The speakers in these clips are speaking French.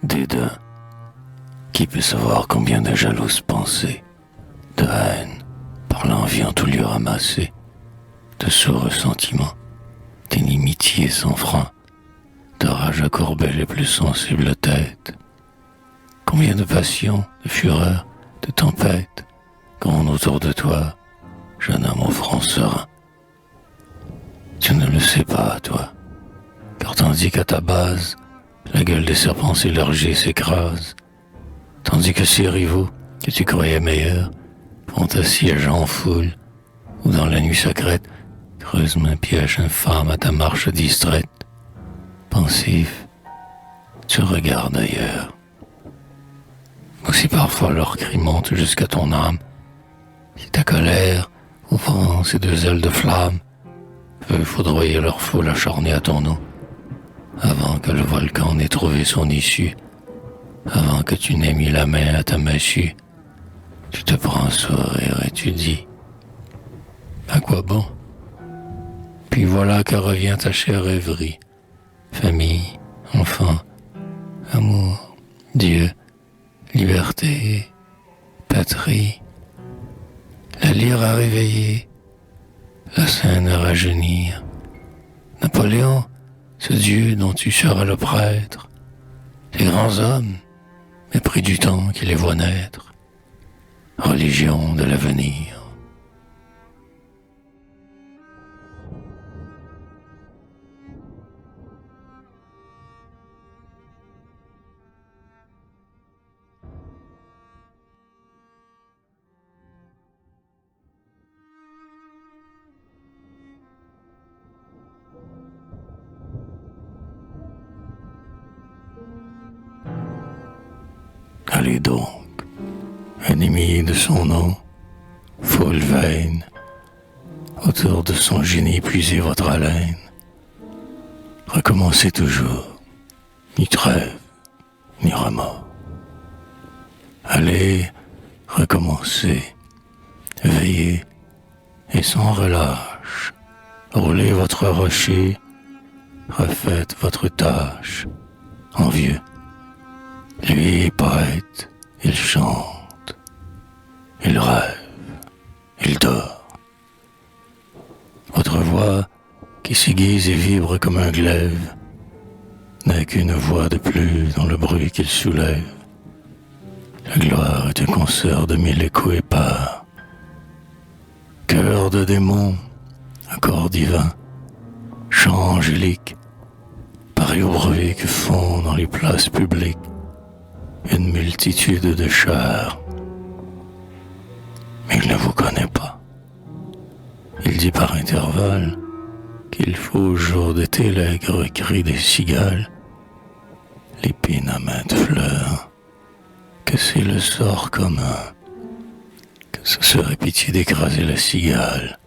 dédain. Qui peut savoir combien de jalouses pensées, de haine, par l'envie en tout lieu ramassée, de sourds ressentiments, d'inimitié sans frein, de rage à courber les plus sensibles têtes. Combien de passions, de fureurs, de tempêtes grondent autour de toi, jeune homme au front serein. Tu ne le sais pas, toi, car tandis qu'à ta base, la gueule des serpents élargie s'écrase, tandis que ces rivaux, que tu croyais meilleurs, font assiège en foule, ou dans la nuit secrète, creusent un piège infâme à ta marche distraite. Pensif, tu regardes ailleurs. Aussi parfois leurs cris montent jusqu'à ton âme, si ta colère, ouvrant ses deux ailes de flamme, veut foudroyer leur foule acharnée à ton eau, avant que le volcan n'ait trouvé son issue, avant que tu n'aies mis la main à ta massue, tu te prends un sourire et tu dis « À quoi bon ?» Puis voilà que revient ta chère rêverie, famille, enfants, amour, Dieu, liberté, patrie, la lyre à réveiller, la scène à rajeunir, Napoléon, ce Dieu dont tu seras le prêtre, les grands hommes, mépris du temps qui les voit naître, religion de l'avenir. Allez donc, ennemi de son nom, foule vaine, autour de son génie puisez votre haleine. Recommencez toujours, ni trêve, ni remords. Allez, recommencez, veillez, et sans relâche, roulez votre rocher, refaites votre tâche, envieux. Lui est poète, il chante, il rêve, il dort. Votre voix, qui s'aiguise et vibre comme un glaive, n'est qu'une voix de plus dans le bruit qu'il soulève. La gloire est un concert de mille échos épars. Chœur de démons, accord divin, chant angélique, pareil au bruit que font dans les places publiques une multitude de chars. Mais il ne vous connaît pas. Il dit par intervalles qu'il faut au jour d'été l'aigre cri des cigales, l'épine à maintes fleurs, que c'est le sort commun, que ce serait pitié d'écraser la cigale,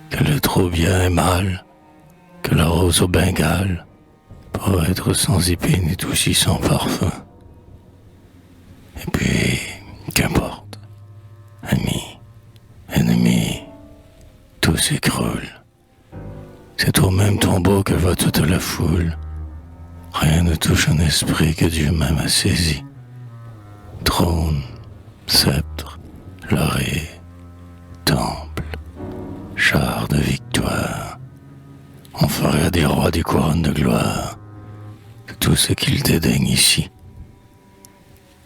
que le trop bien est mal, que la rose au Bengale, pour être sans épine est aussi sans parfum. Et puis, qu'importe, amis, ennemis, tout s'écroule. C'est au même tombeau que va toute la foule. Rien ne touche un esprit que Dieu même a saisi. Trône, sceptre, laurier, temple, char de victoire. On ferait à des rois des couronnes de gloire, de tout ce qu'il dédaigne ici.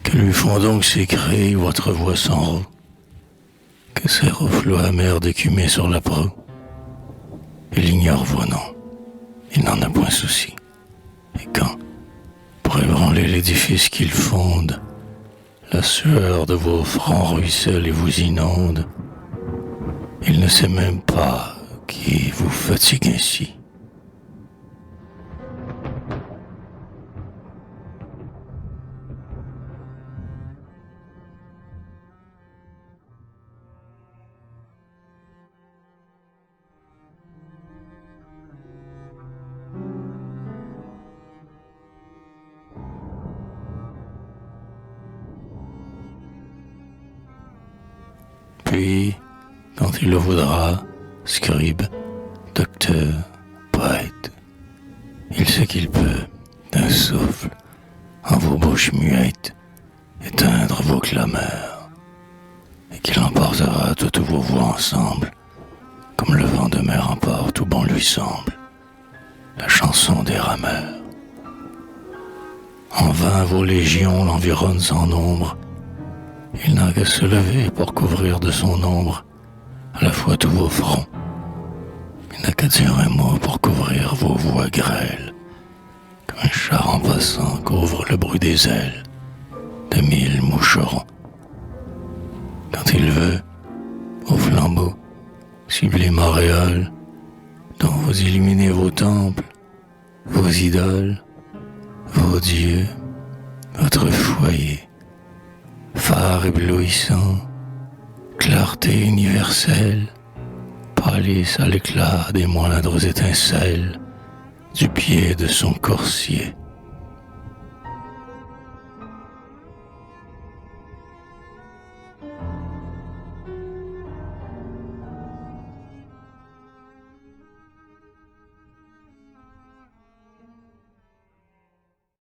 Que lui font donc ces cris votre voix sans roue, que ces reflux amers d'écumer sur la proue. Il ignore vos noms, il n'en a point souci. Et quand, pour ébranler l'édifice qu'il fonde, la sueur de vos fronts ruisselle et vous inonde, il ne sait même pas qui vous fatigue ainsi. Puis, quand il le voudra, scribe, docteur, poète, il sait qu'il peut, d'un souffle, en vos bouches muettes, éteindre vos clameurs, et qu'il emportera toutes vos voix ensemble, comme le vent de mer emporte où bon lui semble, la chanson des rameurs. En vain vos légions l'environnent sans nombre, il n'a qu'à se lever pour couvrir de son ombre à la fois tous vos fronts. Il n'a qu'à dire un mot pour couvrir vos voix grêles, comme un char en passant couvre le bruit des ailes de 1000 moucherons. Quand il veut, au flambeau, sublime auréole, dont vous illuminez vos temples, vos idoles, vos dieux, votre foyer, phare éblouissant, clarté universelle, pâlisse à l'éclat des moindres étincelles du pied de son coursier.